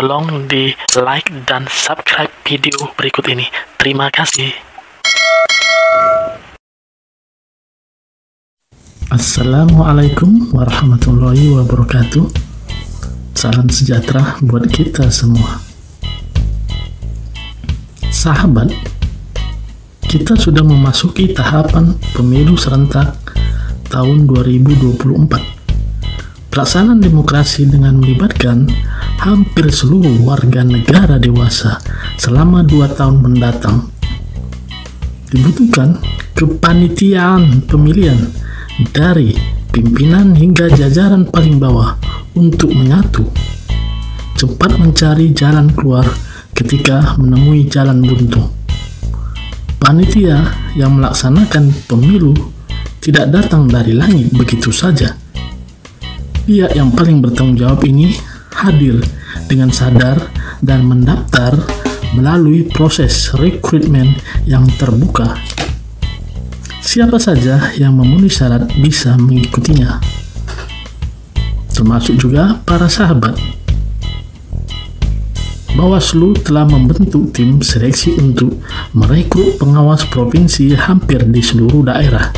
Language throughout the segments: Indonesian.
Tolong di like dan subscribe video berikut ini. Terima kasih. Assalamualaikum warahmatullahi wabarakatuh. Salam sejahtera buat kita semua. Sahabat, kita sudah memasuki tahapan pemilu serentak tahun 2024. Pelaksanaan demokrasi dengan melibatkan hampir seluruh warga negara dewasa selama 2 tahun mendatang. Dibutuhkan kepanitiaan pemilihan dari pimpinan hingga jajaran paling bawah untuk menyatu, cepat mencari jalan keluar ketika menemui jalan buntu. Panitia yang melaksanakan pemilu tidak datang dari langit begitu saja. Pihak yang paling bertanggung jawab ini hadir dengan sadar dan mendaftar melalui proses rekrutmen yang terbuka. Siapa saja yang memenuhi syarat bisa mengikutinya, termasuk juga para sahabat. Bawaslu telah membentuk tim seleksi untuk merekrut pengawas provinsi hampir di seluruh daerah.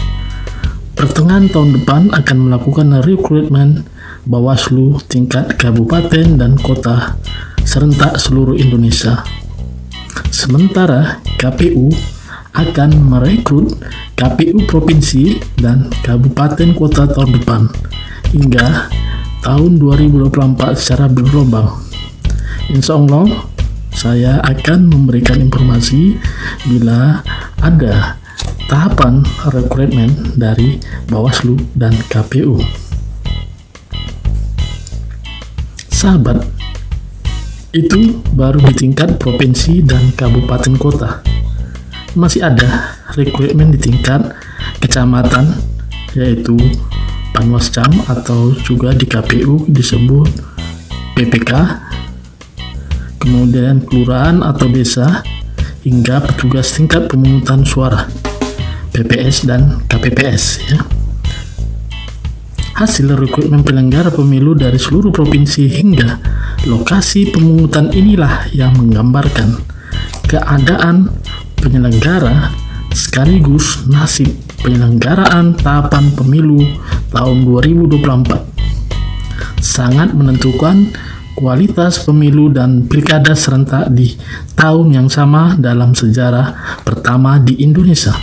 Pertengahan tahun depan akan melakukan rekrutmen Bawaslu tingkat kabupaten dan kota serentak seluruh Indonesia. Sementara KPU akan merekrut KPU provinsi dan kabupaten kota tahun depan hingga tahun 2024 secara bergelombang. Insya Allah, saya akan memberikan informasi bila ada tahapan rekrutmen dari Bawaslu dan KPU. Sahabat, itu baru di tingkat provinsi dan kabupaten kota. Masih ada rekrutmen di tingkat kecamatan, yaitu Panwascam atau juga di KPU disebut PPK, kemudian kelurahan atau desa, hingga petugas tingkat pemungutan suara PPS dan KPPS ya. Hasil rekrutmen penyelenggara pemilu dari seluruh provinsi hingga lokasi pemungutan inilah yang menggambarkan keadaan penyelenggara sekaligus nasib penyelenggaraan tahapan pemilu tahun 2024. Sangat menentukan kualitas pemilu dan pilkada serentak di tahun yang sama dalam sejarah pertama di Indonesia.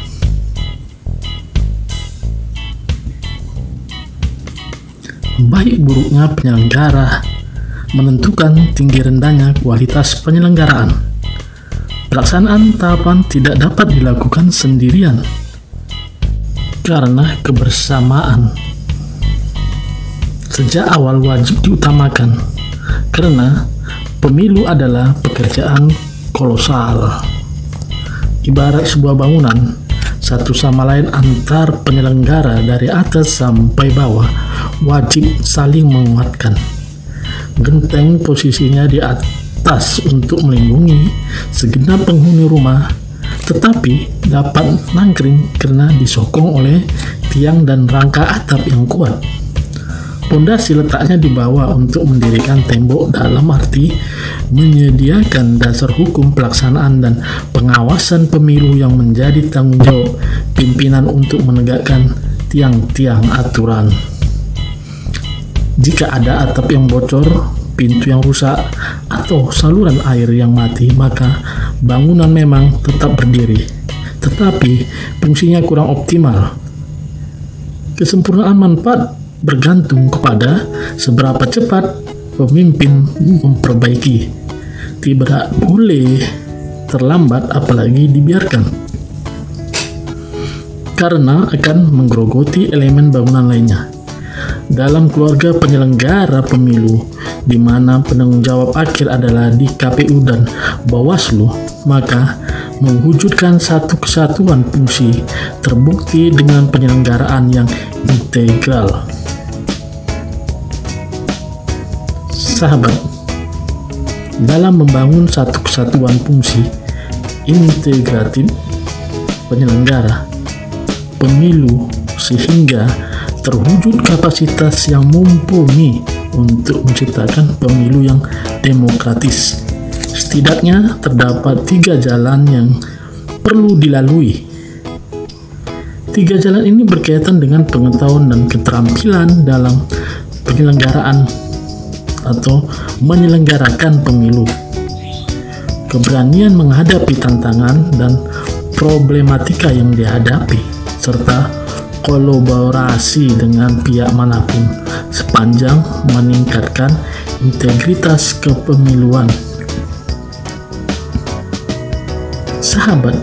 Baik buruknya penyelenggara menentukan tinggi rendahnya kualitas penyelenggaraan. Pelaksanaan tahapan tidak dapat dilakukan sendirian karena kebersamaan sejak awal wajib diutamakan, karena pemilu adalah pekerjaan kolosal. Ibarat sebuah bangunan, satu sama lain antar penyelenggara dari atas sampai bawah wajib saling menguatkan. Genteng posisinya di atas untuk melindungi segenap penghuni rumah, tetapi dapat nangkring karena disokong oleh tiang dan rangka atap yang kuat. Pondasi letaknya di bawah untuk mendirikan tembok, dalam arti menyediakan dasar hukum pelaksanaan dan pengawasan pemilu yang menjadi tanggung jawab pimpinan untuk menegakkan tiang-tiang aturan. Jika ada atap yang bocor, pintu yang rusak, atau saluran air yang mati, maka bangunan memang tetap berdiri, tetapi fungsinya kurang optimal. Kesempurnaan manfaat bergantung kepada seberapa cepat pemimpin memperbaiki. Tidak boleh terlambat apalagi dibiarkan, karena akan menggerogoti elemen bangunan lainnya. Dalam keluarga penyelenggara pemilu, di mana penanggung jawab akhir adalah di KPU dan Bawaslu, maka mewujudkan satu kesatuan fungsi terbukti dengan penyelenggaraan yang integral. Sahabat, dalam membangun satu kesatuan fungsi integratif penyelenggara pemilu sehingga terwujud kapasitas yang mumpuni untuk menciptakan pemilu yang demokratis. Setidaknya terdapat 3 jalan yang perlu dilalui. 3 jalan ini berkaitan dengan pengetahuan dan keterampilan dalam penyelenggaraan atau menyelenggarakan pemilu, keberanian menghadapi tantangan dan problematika yang dihadapi, serta kolaborasi dengan pihak manapun sepanjang meningkatkan integritas kepemiluan. Sahabat,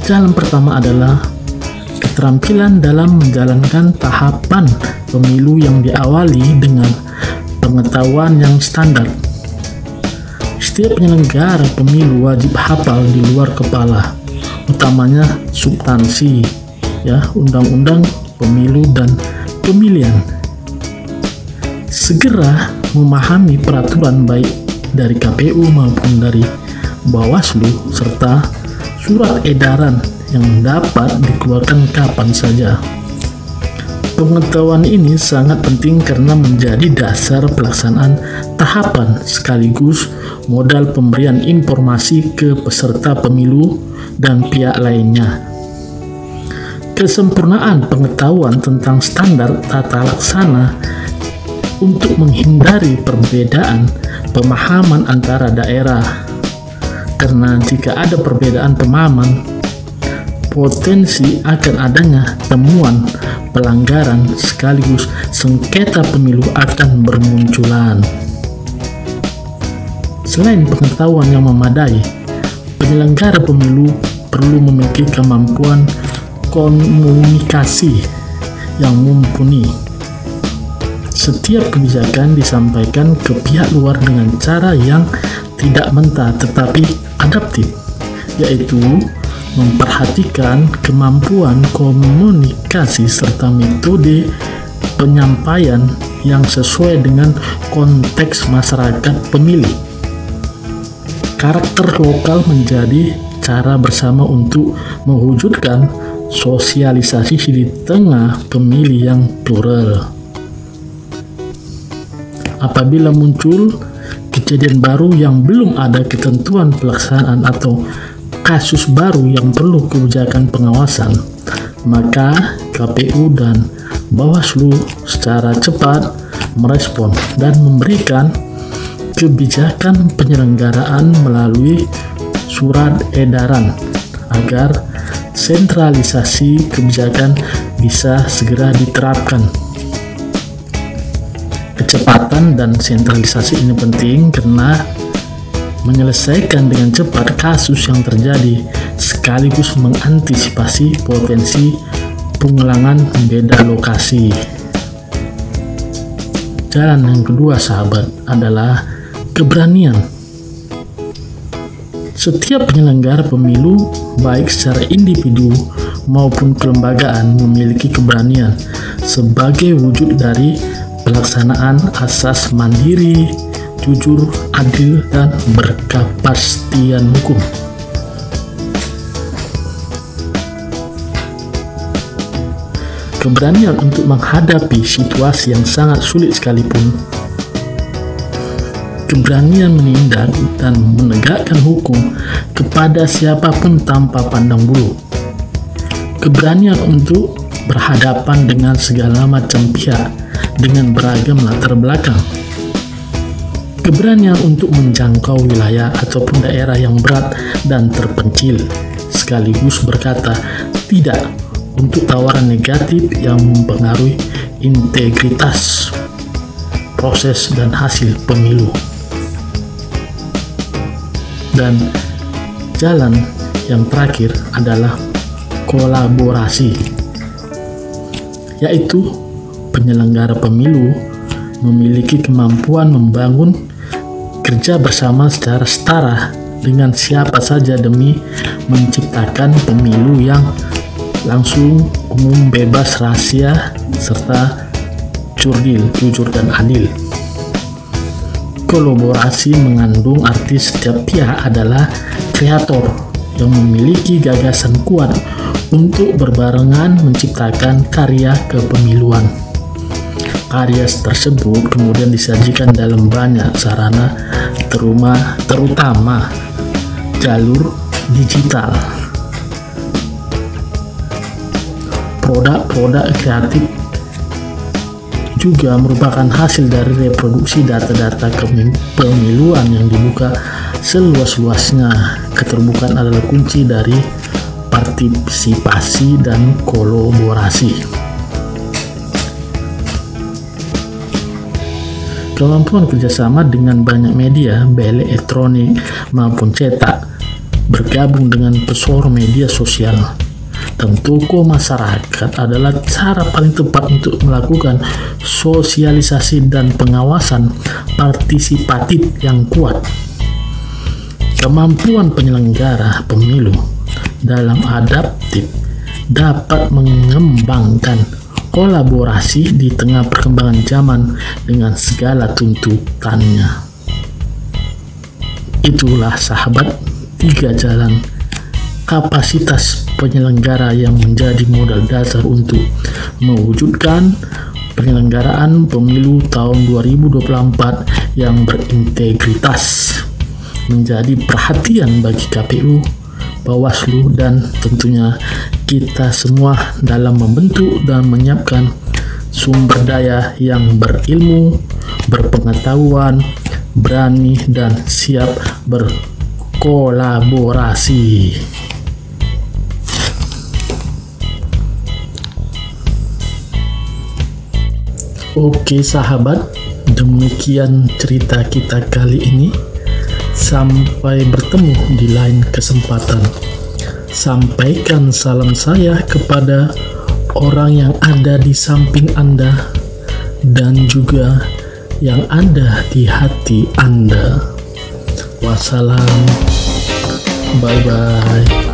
jalan pertama adalah keterampilan dalam menjalankan tahapan pemilu yang diawali dengan pengetahuan yang standar. Setiap penyelenggara pemilu wajib hafal di luar kepala, utamanya substansi, undang-undang pemilu dan pemilihan. Segera memahami peraturan baik dari KPU maupun dari Bawaslu serta surat edaran yang dapat dikeluarkan kapan saja. Pengetahuan ini sangat penting karena menjadi dasar pelaksanaan tahapan sekaligus modal pemberian informasi ke peserta pemilu dan pihak lainnya. Kesempurnaan pengetahuan tentang standar tata laksana untuk menghindari perbedaan pemahaman antara daerah. Karena jika ada perbedaan pemahaman, potensi akan adanya temuan pelanggaran sekaligus sengketa pemilu akan bermunculan. Selain pengetahuan yang memadai, penyelenggara pemilu perlu memiliki kemampuan komunikasi yang mumpuni. Setiap kebijakan disampaikan ke pihak luar dengan cara yang tidak mentah tetapi adaptif, yaitu memperhatikan kemampuan komunikasi serta metode penyampaian yang sesuai dengan konteks masyarakat pemilih. Karakter lokal menjadi cara bersama untuk mewujudkan sosialisasi di tengah pemilih yang plural. Apabila muncul kejadian baru yang belum ada ketentuan pelaksanaan atau kasus baru yang perlu kebijakan pengawasan, maka KPU dan Bawaslu secara cepat merespon dan memberikan kebijakan penyelenggaraan melalui surat edaran agar sentralisasi kebijakan bisa segera diterapkan. Kecepatan dan sentralisasi ini penting karena menyelesaikan dengan cepat kasus yang terjadi sekaligus mengantisipasi potensi pengulangan beda lokasi. Jalan yang kedua, sahabat, adalah keberanian. Setiap penyelenggara pemilu, baik secara individu maupun kelembagaan, memiliki keberanian sebagai wujud dari pelaksanaan asas mandiri, jujur, adil, dan berkepastian hukum. Keberanian untuk menghadapi situasi yang sangat sulit sekalipun. Keberanian menindak dan menegakkan hukum kepada siapapun tanpa pandang bulu. Keberanian untuk berhadapan dengan segala macam pihak dengan beragam latar belakang. Keberanian untuk menjangkau wilayah ataupun daerah yang berat dan terpencil, sekaligus berkata tidak untuk tawaran negatif yang mempengaruhi integritas proses dan hasil pemilu. Dan jalan yang terakhir adalah kolaborasi, yaitu penyelenggara pemilu memiliki kemampuan membangun kerja bersama secara setara dengan siapa saja demi menciptakan pemilu yang langsung, umum, bebas, rahasia, serta jujur dan adil. Kolaborasi mengandung arti setiap pihak adalah kreator yang memiliki gagasan kuat untuk berbarengan menciptakan karya kepemiluan. Karya tersebut kemudian disajikan dalam banyak sarana, terutama jalur digital. Produk-produk kreatif juga merupakan hasil dari reproduksi data-data pemiluan yang dibuka seluas-luasnya. Keterbukaan adalah kunci dari partisipasi dan kolaborasi. Kemampuan kerjasama dengan banyak media, baik elektronik maupun cetak, bergabung dengan pesora media sosial dan tokoh masyarakat adalah cara paling tepat untuk melakukan sosialisasi dan pengawasan partisipatif yang kuat. Kemampuan penyelenggara pemilu dalam adaptif dapat mengembangkan kolaborasi di tengah perkembangan zaman dengan segala tuntutannya. Itulah sahabat, 3 jalan kapasitas penyelenggara yang menjadi modal dasar untuk mewujudkan penyelenggaraan pemilu tahun 2024 yang berintegritas, menjadi perhatian bagi KPU, Bawaslu, dan tentunya kita semua dalam membentuk dan menyiapkan sumber daya yang berilmu, berpengetahuan, berani, dan siap berkolaborasi. Oke sahabat, demikian cerita kita kali ini. Sampai bertemu di lain kesempatan. Sampaikan salam saya kepada orang yang ada di samping Anda dan juga yang ada di hati Anda. Wassalam. Bye-bye.